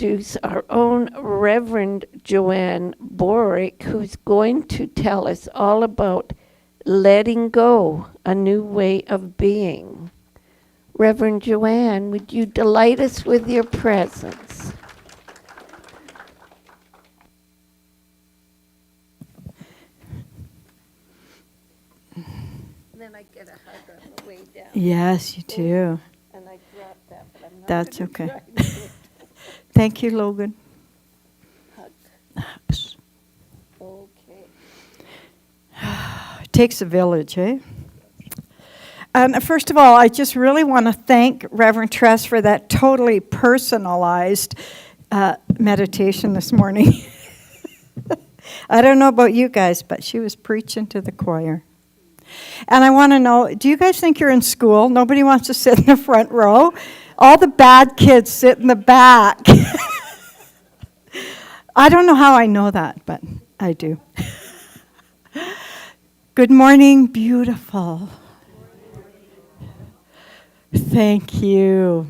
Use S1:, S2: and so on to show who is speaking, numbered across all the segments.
S1: introduce our own Reverend Joanne Boruck, who's going to tell us all about letting go, a new way of being. Reverend Joanne, would you delight us with your presence? Then I get a hug on the way down.
S2: Yes, you do.
S1: And I dropped that, but I'm not.
S2: That's okay. Thank you, Logan.
S1: Hugs. Okay.
S2: It takes a village, eh? And first of all, I just really want to thank Reverend Tress for that totally personalized meditation this morning. I don't know about you guys, but she was preaching to the choir. And I want to know, do you guys think you're in school? Nobody wants to sit in the front row? All the bad kids sit in the back. I don't know how I know that, but I do. Good morning, beautiful. Thank you.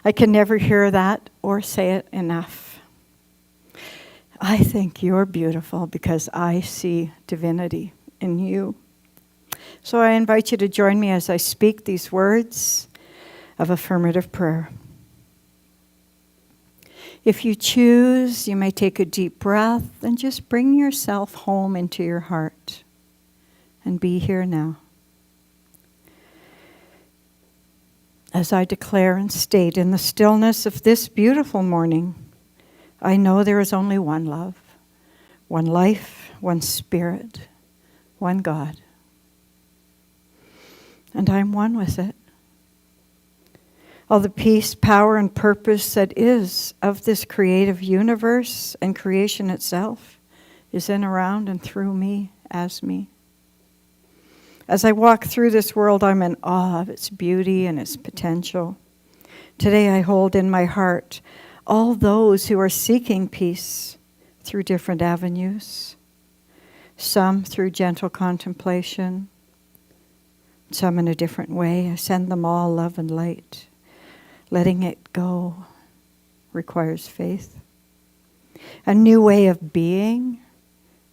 S2: I can never hear that or say it enough. I think you're beautiful because I see divinity in you. So I invite you to join me as I speak these words of affirmative prayer. If you choose, you may take a deep breath and just bring yourself home into your heart and be here now. As I declare and state in the stillness of this beautiful morning, I know there is only one love, one life, one spirit, one God. And I'm one with it. All the peace, power, and purpose that is of this creative universe and creation itself is in, around, and through me as me. As I walk through this world, I'm in awe of its beauty and its potential. Today I hold in my heart all those who are seeking peace through different avenues, some through gentle contemplation, some in a different way. I send them all love and light. Letting it go requires faith. A new way of being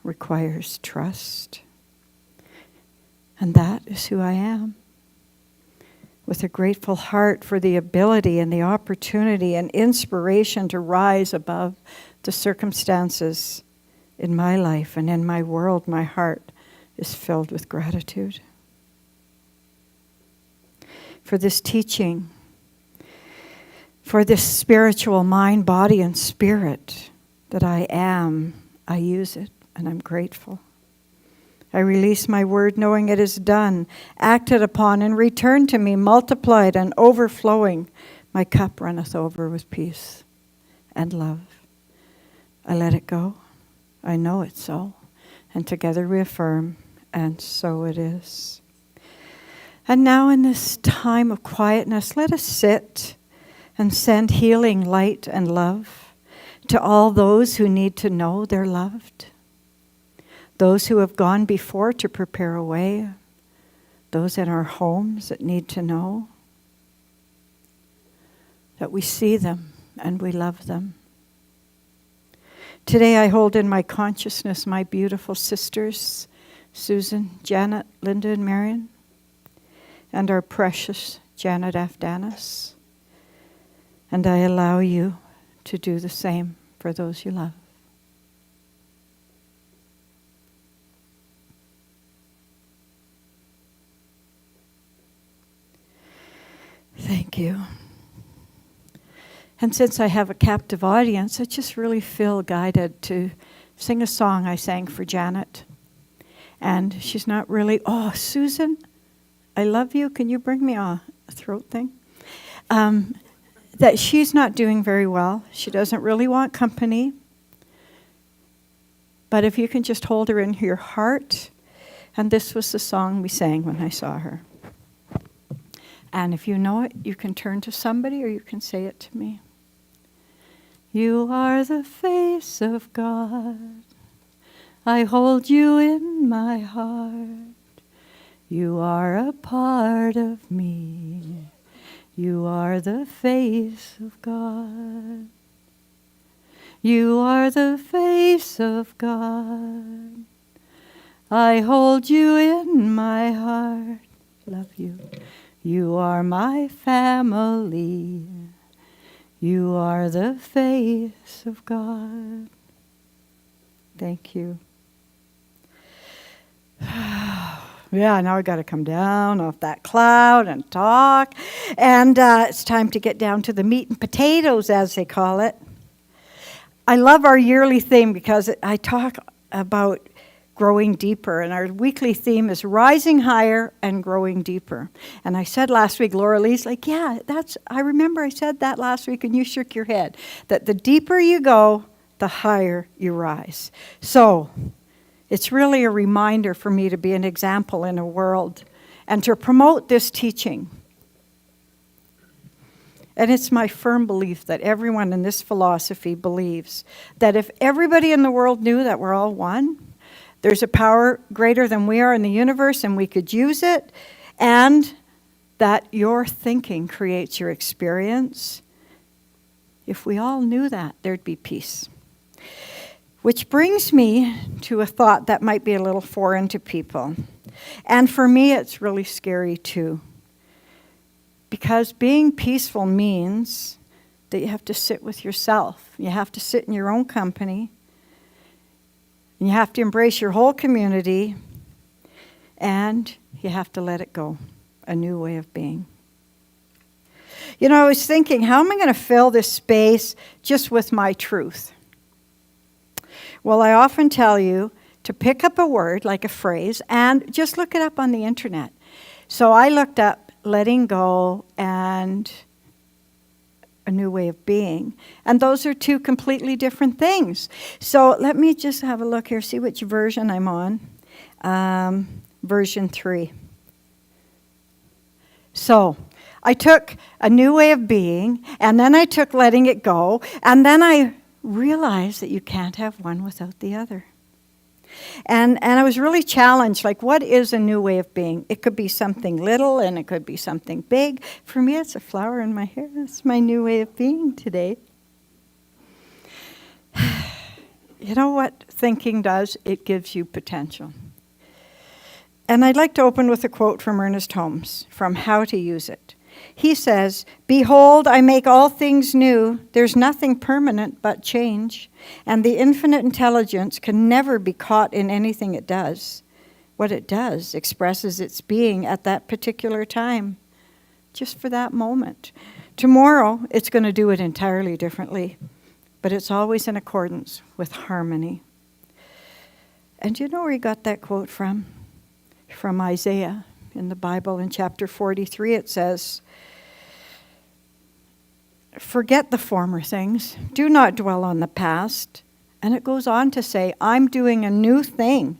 S2: requires trust. And that is who I am. With a grateful heart for the ability and the opportunity and inspiration to rise above the circumstances in my life and in my world, my heart is filled with gratitude. For this teaching, for this spiritual mind, body, and spirit that I am, I use it, and I'm grateful. I release my word knowing it is done, acted upon, and returned to me, multiplied and overflowing. My cup runneth over with peace and love. I let it go. I know it's so. And together we affirm, and so it is. And now in this time of quietness, let us sit and send healing light and love to all those who need to know they're loved. Those who have gone before to prepare a way. Those in our homes that need to know that we see them and we love them. Today I hold in my consciousness my beautiful sisters, Susan, Janet, Linda, and Marion, and our precious Janet Afdanis. And I allow you to do the same for those you love. Thank you. And since I have a captive audience, I just really feel guided to sing a song I sang for Janet. And she's not really, oh, Susan, I love you. Can you bring me a throat thing? That she's not doing very well. She doesn't really want company. But if you can just hold her in your heart. And this was the song we sang when I saw her. And if you know it, you can turn to somebody or you can say it to me. You are the face of God. I hold you in my heart. You are a part of me. You are the face of God. You are the face of God. I hold you in my heart. Love you. You are my family. You are the face of God. Thank you. Yeah, now I got to come down off that cloud and talk. And it's time to get down to the meat and potatoes, as they call it. I love our yearly theme because I talk about growing deeper. And our weekly theme is rising higher and growing deeper. And I said last week, Laura Lee's like, yeah, I remember I said that last week and you shook your head. That the deeper you go, the higher you rise. So it's really a reminder for me to be an example in a world and to promote this teaching. And it's my firm belief that everyone in this philosophy believes that if everybody in the world knew that we're all one, there's a power greater than we are in the universe and we could use it, and that your thinking creates your experience. If we all knew that, there'd be peace. Which brings me to a thought that might be a little foreign to people. And for me, it's really scary too. Because being peaceful means that you have to sit with yourself. You have to sit in your own company. And you have to embrace your whole community. And you have to let it go. A new way of being. You know, I was thinking, how am I going to fill this space just with my truth? Well, I often tell you to pick up a word, like a phrase, and just look it up on the internet. So I looked up letting go and a new way of being. And those are two completely different things. So let me just have a look here, see which version I'm on. Version 3. So I took a new way of being, and then I took letting it go, and then I realize that you can't have one without the other. And I was really challenged, like, what is a new way of being? It could be something little and it could be something big. For me, it's a flower in my hair. It's my new way of being today. You know what thinking does? It gives you potential. And I'd like to open with a quote from Ernest Holmes from How to Use It. He says, "Behold, I make all things new. There's nothing permanent but change. And the infinite intelligence can never be caught in anything it does. What it does expresses its being at that particular time, just for that moment. Tomorrow, it's going to do it entirely differently, but it's always in accordance with harmony." And you know where he got that quote from? From Isaiah. In the Bible, in chapter 43, it says, "Forget the former things. Do not dwell on the past." And it goes on to say, "I'm doing a new thing.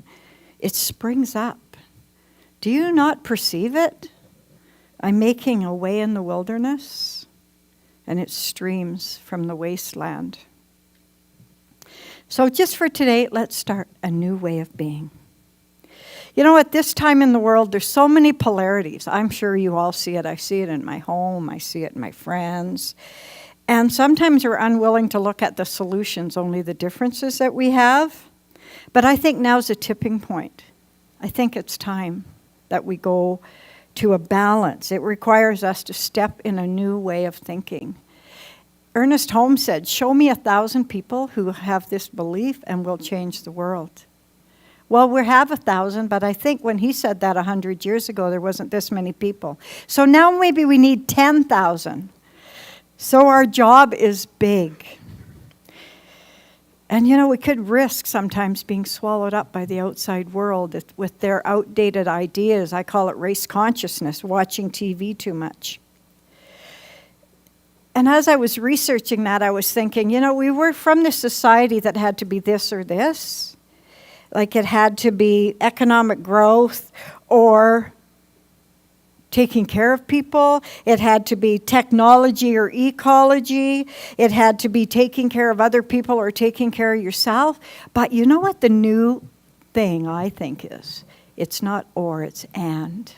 S2: It springs up. Do you not perceive it? I'm making a way in the wilderness, and it streams from the wasteland." So just for today, let's start a new way of being. You know, at this time in the world, there's so many polarities. I'm sure you all see it. I see it in my home. I see it in my friends. And sometimes we're unwilling to look at the solutions, only the differences that we have. But I think now's a tipping point. I think it's time that we go to a balance. It requires us to step in a new way of thinking. Ernest Holmes said, "Show me 1,000 people who have this belief and we'll change the world." Well, we have 1,000, but I think when he said that 100 years ago, there wasn't this many people. So now maybe we need 10,000. So our job is big. And you know, we could risk sometimes being swallowed up by the outside world with their outdated ideas. I call it race consciousness, watching TV too much. And as I was researching that, I was thinking, you know, we were from this society that had to be this or this. Like it had to be economic growth or taking care of people. It had to be technology or ecology. It had to be taking care of other people or taking care of yourself. But you know what the new thing, I think, is? It's not or, it's and.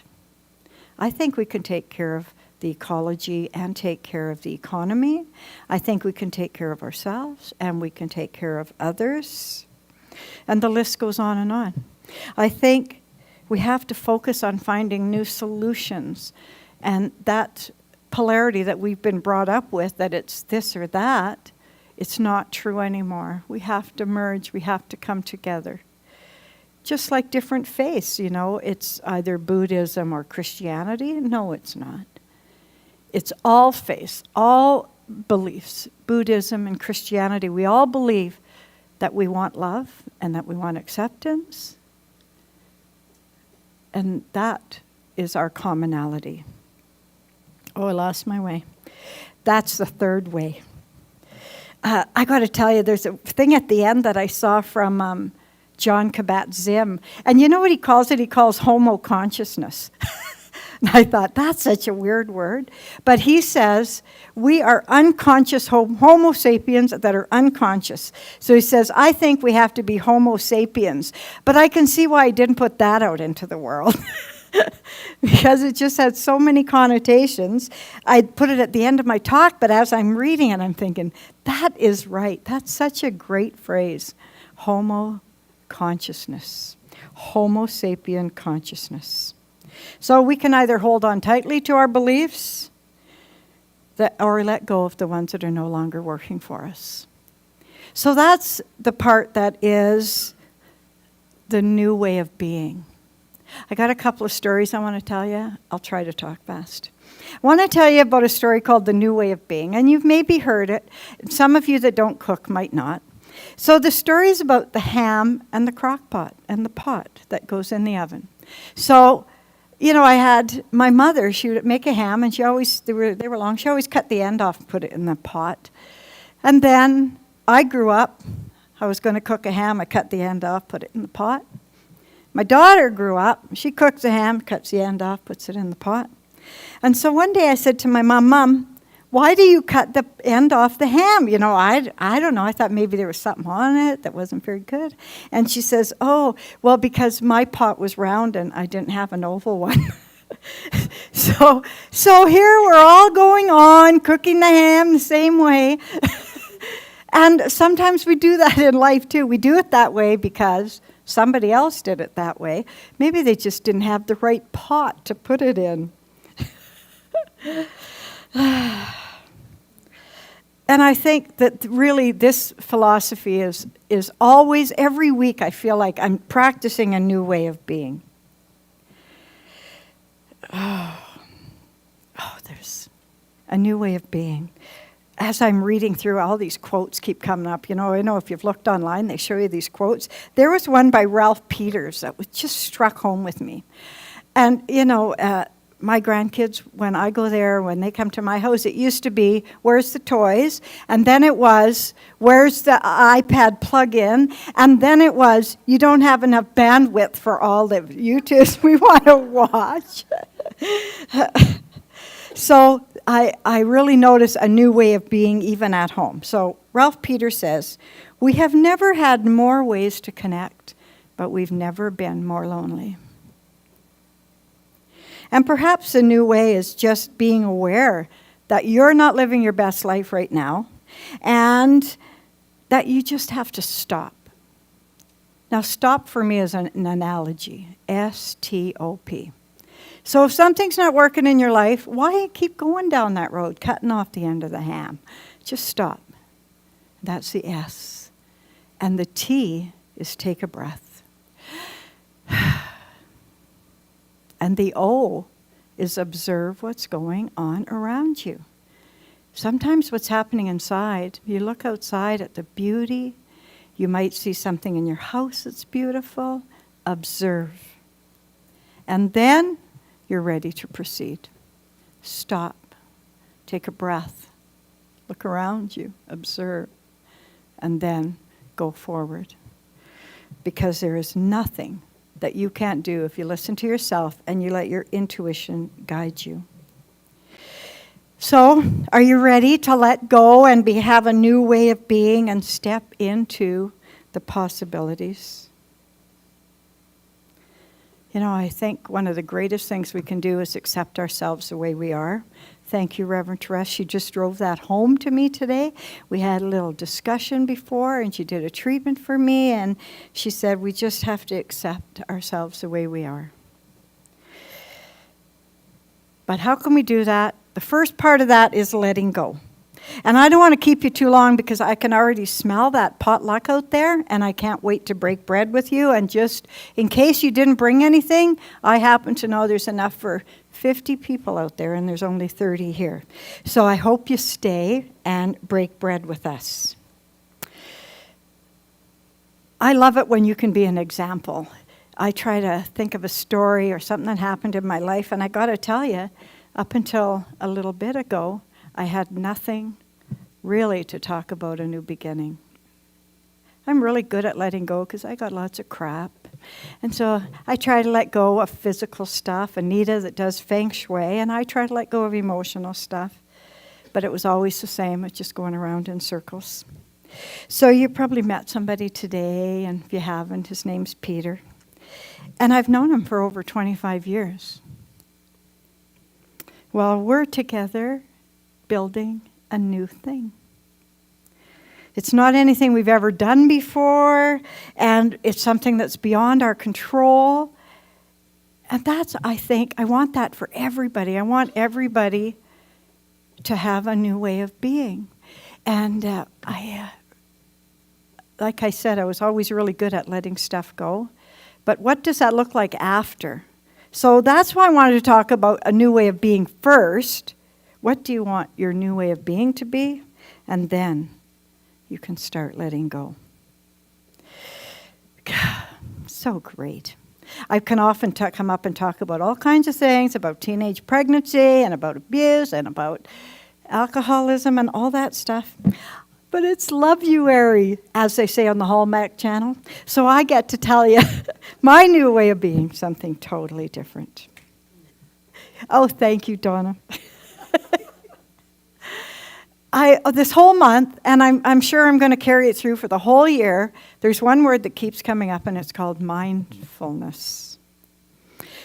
S2: I think we can take care of the ecology and take care of the economy. I think we can take care of ourselves and we can take care of others. And the list goes on and on. I think we have to focus on finding new solutions. And that polarity that we've been brought up with, that it's this or that, it's not true anymore. We have to merge. We have to come together. Just like different faiths, you know, it's either Buddhism or Christianity. No, it's not. It's all faiths, all beliefs, Buddhism and Christianity. We all believe that we want love and that we want acceptance. And that is our commonality. Oh, I lost my way. That's the third way. I got to tell you, there's a thing at the end that I saw from John Kabat-Zinn. And you know what he calls it? He calls homo consciousness. And I thought, that's such a weird word. But he says, we are unconscious homo sapiens that are unconscious. So he says, I think we have to be homo sapiens. But I can see why he didn't put that out into the world. Because it just had so many connotations. I put it at the end of my talk, but as I'm reading it, I'm thinking, that is right. That's such a great phrase. Homo consciousness. Homo sapien consciousness. So we can either hold on tightly to our beliefs or let go of the ones that are no longer working for us. So that's the part that is the new way of being. I got a couple of stories I want to tell you. I'll try to talk fast. I want to tell you about a story called The New Way of Being, and you've maybe heard it. Some of you that don't cook might not. So the story is about the ham and the crock pot and the pot that goes in the oven. So, you know, I had my mother, she would make a ham, and they were long, she always cut the end off and put it in the pot. And then I grew up, I was going to cook a ham, I cut the end off, put it in the pot. My daughter grew up. She cooks a ham, cuts the end off, puts it in the pot. And so one day I said to my mom, Mom, why do you cut the end off the ham? You know, I don't know. I thought maybe there was something on it that wasn't very good. And she says, oh, well, because my pot was round and I didn't have an oval one. So here we're all going on, cooking the ham the same way. And sometimes we do that in life too. We do it that way because somebody else did it that way. Maybe they just didn't have the right pot to put it in. And I think that really this philosophy is always, every week I feel like I'm practicing a new way of being. There's a new way of being. As I'm reading through, all these quotes keep coming up. You know, I know if you've looked online, they show you these quotes. There was one by Ralph Peters that just struck home with me. And, you know, my grandkids, when I go there, when they come to my house, it used to be, where's the toys? And then it was, where's the iPad plug-in? And then it was, you don't have enough bandwidth for all the YouTubes we want to watch. So I really notice a new way of being even at home. So Ralph Peters says, we have never had more ways to connect, but we've never been more lonely. And perhaps a new way is just being aware that you're not living your best life right now and that you just have to stop. Now, stop for me is an analogy, S-T-O-P. So if something's not working in your life, why keep going down that road, cutting off the end of the ham? Just stop. That's the S. And the T is take a breath. And the O is observe what's going on around you. Sometimes what's happening inside, you look outside at the beauty, you might see something in your house that's beautiful, observe. And then you're ready to proceed. Stop, take a breath, look around you, observe, and then go forward. Because there is nothing that you can't do if you listen to yourself and you let your intuition guide you. So, are you ready to let go and have a new way of being and step into the possibilities? You know, I think one of the greatest things we can do is accept ourselves the way we are. Thank you, Reverend Therese. She just drove that home to me today. We had a little discussion before, and she did a treatment for me, and she said we just have to accept ourselves the way we are. But how can we do that? The first part of that is letting go. And I don't want to keep you too long because I can already smell that potluck out there, and I can't wait to break bread with you. And just in case you didn't bring anything, I happen to know there's enough for 50 people out there, and there's only 30 here. So I hope you stay and break bread with us. I love it when you can be an example. I try to think of a story or something that happened in my life, and I got to tell you, up until a little bit ago, I had nothing really to talk about a new beginning. I'm really good at letting go because I got lots of crap. And so I try to let go of physical stuff. Anita that does feng shui, and I try to let go of emotional stuff. But it was always the same, it's just going around in circles. So you probably met somebody today, and if you haven't, his name's Peter. And I've known him for over 25 years. Well, we're together building a new thing. It's not anything we've ever done before, and it's something that's beyond our control. And that's, I think, I want that for everybody. I want everybody to have a new way of being. And like I said, I was always really good at letting stuff go. But what does that look like after? So that's why I wanted to talk about a new way of being first. What do you want your new way of being to be? And then you can start letting go. So great. I can often come up and talk about all kinds of things, about teenage pregnancy and about abuse and about alcoholism and all that stuff. But it's Love-uary, as they say on the Hallmark Channel. So I get to tell you my new way of being, something totally different. Oh, thank you, Donna. This whole month, and I'm sure I'm going to carry it through for the whole year, there's one word that keeps coming up, and it's called mindfulness.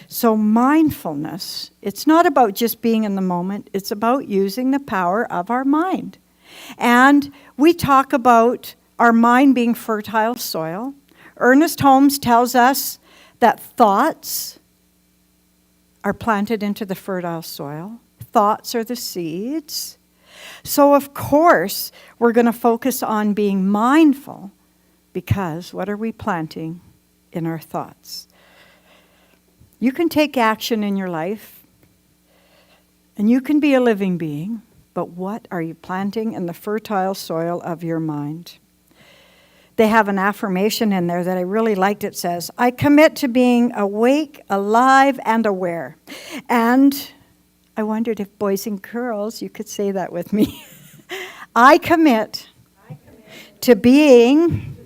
S2: So mindfulness, it's not about just being in the moment. It's about using the power of our mind. And we talk about our mind being fertile soil. Ernest Holmes tells us that thoughts are planted into the fertile soil. Thoughts are the seeds. So, of course, we're going to focus on being mindful because what are we planting in our thoughts? You can take action in your life, and you can be a living being, but what are you planting in the fertile soil of your mind? They have an affirmation in there that I really liked. It says, I commit to being awake, alive, and aware. And I wondered if boys and girls, you could say that with me. I commit to being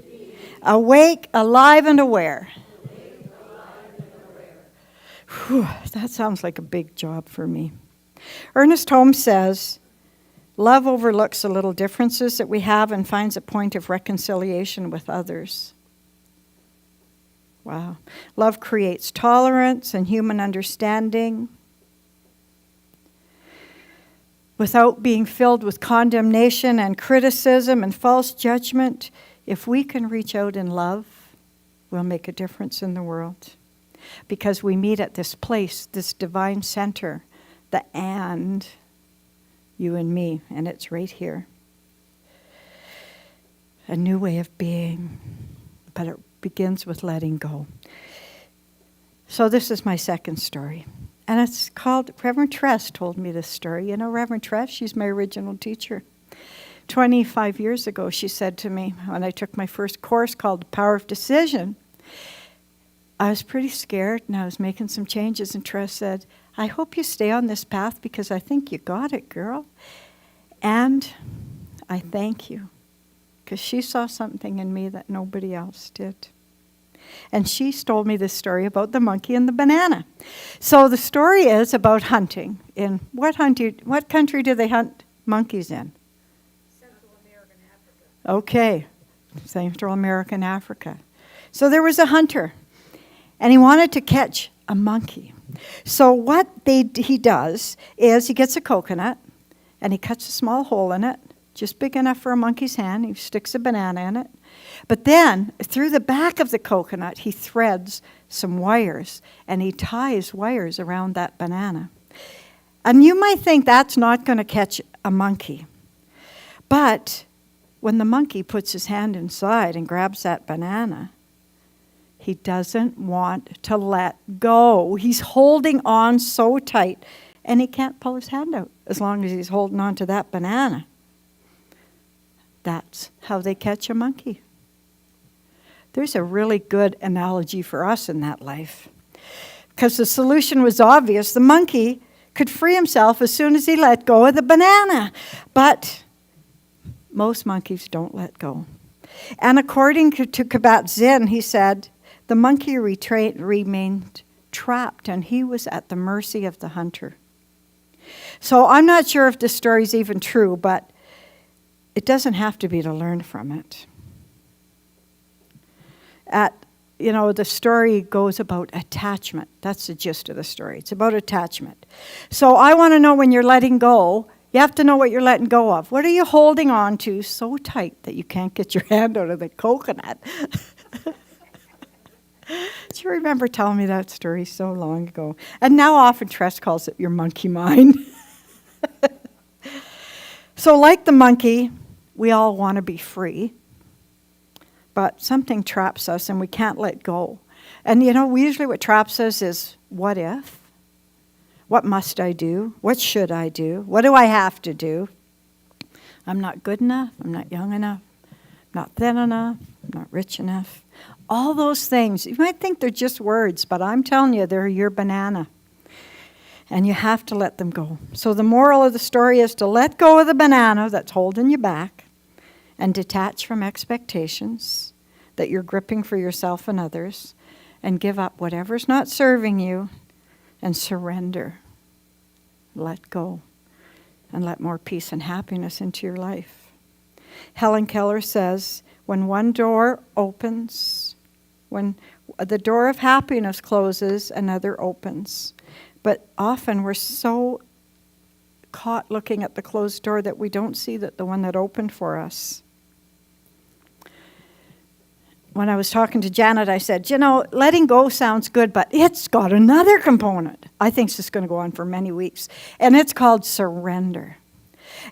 S2: awake, alive, and aware. Whew, that sounds like a big job for me. Ernest Holmes says, love overlooks the little differences that we have and finds a point of reconciliation with others. Wow. Love creates tolerance and human understanding without being filled with condemnation and criticism and false judgment. If we can reach out in love, we'll make a difference in the world. Because we meet at this place, this divine center, the and, you and me, and it's right here. A new way of being, but it begins with letting go. So this is my second story, and it's called, Reverend Therese told me this story. You know Reverend Therese, she's my original teacher. 25 years ago, she said to me, when I took my first course called The Power of Decision, I was pretty scared, and I was making some changes, and Therese said, I hope you stay on this path because I think you got it, girl. And I thank you because she saw something in me that nobody else did. And she told me this story about the monkey and the banana. So the story is about hunting. In what country do they hunt monkeys in?
S3: Central America and Africa.
S2: Okay, Central America and Africa. So there was a hunter, and he wanted to catch a monkey. So what he does is he gets a coconut and he cuts a small hole in it, just big enough for a monkey's hand. He sticks a banana in it. But then through the back of the coconut, he threads some wires and he ties wires around that banana. And you might think that's not going to catch a monkey. But when the monkey puts his hand inside and grabs that banana, he doesn't want to let go. He's holding on so tight, and he can't pull his hand out as long as he's holding on to that banana. That's how they catch a monkey. There's a really good analogy for us in that life. Because the solution was obvious. The monkey could free himself as soon as he let go of the banana. But most monkeys don't let go. And according to Kabat-Zinn, he said, the monkey remained trapped and he was at the mercy of the hunter. So I'm not sure if this story is even true, but it doesn't have to be to learn from it. The story goes about attachment. That's the gist of the story. It's about attachment. So I want to know when you're letting go, you have to know what you're letting go of. What are you holding on to so tight that you can't get your hand out of the coconut? Do you remember telling me that story so long ago? And now often Tress calls it your monkey mind. So like the monkey, we all want to be free. But something traps us and we can't let go. And usually what traps us is what if? What must I do? What should I do? What do I have to do? I'm not good enough. I'm not young enough. I'm not thin enough. I'm not rich enough. All those things. You might think they're just words, but I'm telling you, they're your banana. And you have to let them go. So the moral of the story is to let go of the banana that's holding you back and detach from expectations that you're gripping for yourself and others and give up whatever's not serving you and surrender. Let go and let more peace and happiness into your life. Helen Keller says, when one door opens, when the door of happiness closes, another opens. But often we're so caught looking at the closed door that we don't see that the one that opened for us. When I was talking to Janet, I said, letting go sounds good, but it's got another component. I think this is going to go on for many weeks. And it's called surrender.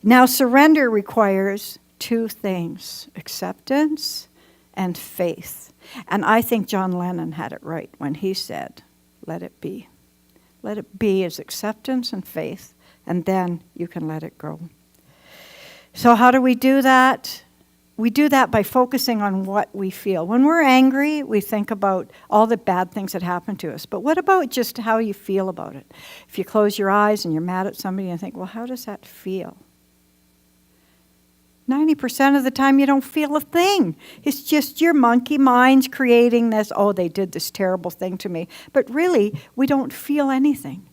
S2: Now, surrender requires two things, acceptance and faith. And I think John Lennon had it right when he said, let it be. Let it be is acceptance and faith, and then you can let it go. So how do we do that? We do that by focusing on what we feel. When we're angry, we think about all the bad things that happen to us. But what about just how you feel about it? If you close your eyes and you're mad at somebody and think, well, how does that feel? 90% of the time you don't feel a thing. It's just your monkey mind's creating this, oh, they did this terrible thing to me. But really, we don't feel anything.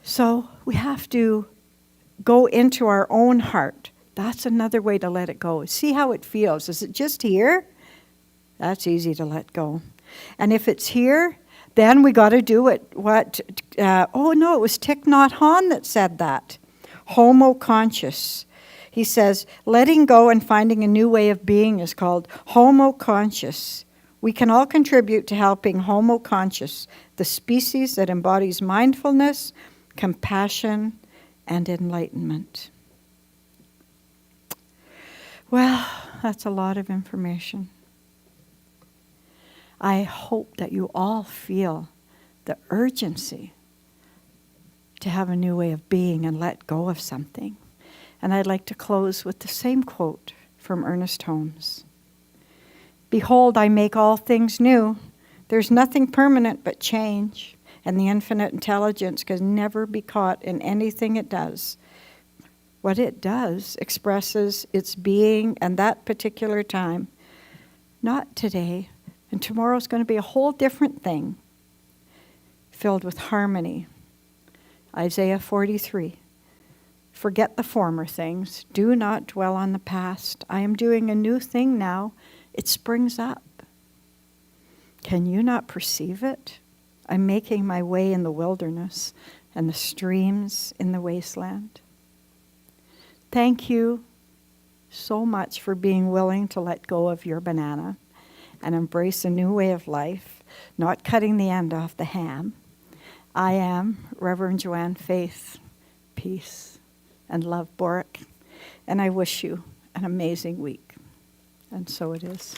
S2: So we have to go into our own heart. That's another way to let it go. See how it feels. Is it just here? That's easy to let go. And if it's here, then we got to do it. It was Thich Nhat Hanh that said that. Homo conscious. He says, letting go and finding a new way of being is called homo conscious. We can all contribute to helping homo conscious, the species that embodies mindfulness, compassion, and enlightenment. Well, that's a lot of information. I hope that you all feel the urgency to have a new way of being and let go of something. And I'd like to close with the same quote from Ernest Holmes. Behold, I make all things new. There's nothing permanent but change, and the infinite intelligence can never be caught in anything it does. What it does expresses its being and that particular time, not today. And tomorrow's going to be a whole different thing, filled with harmony. Isaiah 43. Forget the former things. Do not dwell on the past. I am doing a new thing now. It springs up. Can you not perceive it? I'm making my way in the wilderness and the streams in the wasteland. Thank you so much for being willing to let go of your banana and embrace a new way of life, not cutting the end off the ham. I am Reverend Joanne Faith, peace and love, Boruck, and I wish you an amazing week. And so it is.